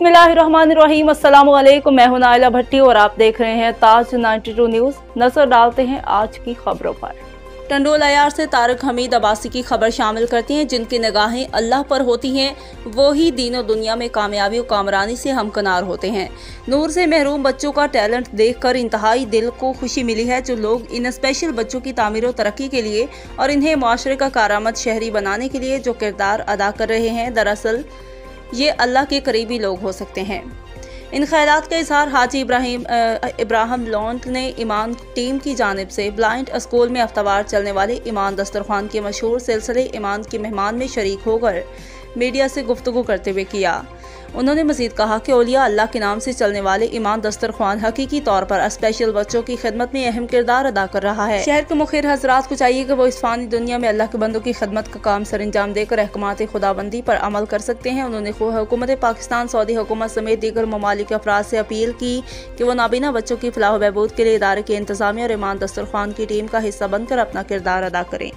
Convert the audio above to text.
बिस्मिल्लाहिर्रहमानिर्रहीम। अस्सलाम वालेकुम। मैं हूं नाइला भट्टी और आप देख रहे हैं ताज 92 न्यूज़। नजर डालते हैं आज की खबरों पर। टंडोल अयार से तारिक हमीद अब्बासी की खबर शामिल करती हैं। जिनकी निगाहें अल्लाह पर होती हैं वो ही दीनों दुनिया में कामयाबी और कामरानी से हमकनार होते हैं। नूर से महरूम बच्चों का टैलेंट देखकर इंतहाई दिल को खुशी मिली है। जो लोग इन स्पेशल बच्चों की तामीर और तरक्की के लिए और इन्हें माशरे का कारआमद शहरी बनाने के लिए जो किरदार अदा कर रहे हैं, दरअसल ये अल्लाह के करीबी लोग हो सकते हैं। इन ख्यालात का इजहार हाजी इब्राहिम लॉन्ट ने ईमान टीम की जानिब से ब्लाइंड स्कूल में हफ्तावार चलने वाले ईमान दस्तरखान के मशहूर सिलसिले ईमान के मेहमान में शरीक होकर मीडिया से गुफ्तगू करते हुए किया। उन्होंने मजीद कहा कि औलिया अल्लाह के नाम से चलने वाले ईमान दस्तरखान हकीकी तौर पर स्पेशल बच्चों की खिदमत में अहम किरदार अदा कर रहा है। शहर के मुखिर हजरात को चाहिए कि वो इस फानी दुनिया में अल्लाह के बंदों की खिदमत का काम सर अंजाम देकर अहकामात खुदाबंदी पर अमल कर सकते हैं। उन्होंने हुकूमत पाकिस्तान, सऊदी हुकूमत समेत दीगर ममालिक के अफराद से अपील की कि वो नाबीना बच्चों की फलाह बहबूद के लिए इदारे के इंतजामिया और ईमान दस्तरखान की टीम का हिस्सा बनकर अपना किरदार अदा करें।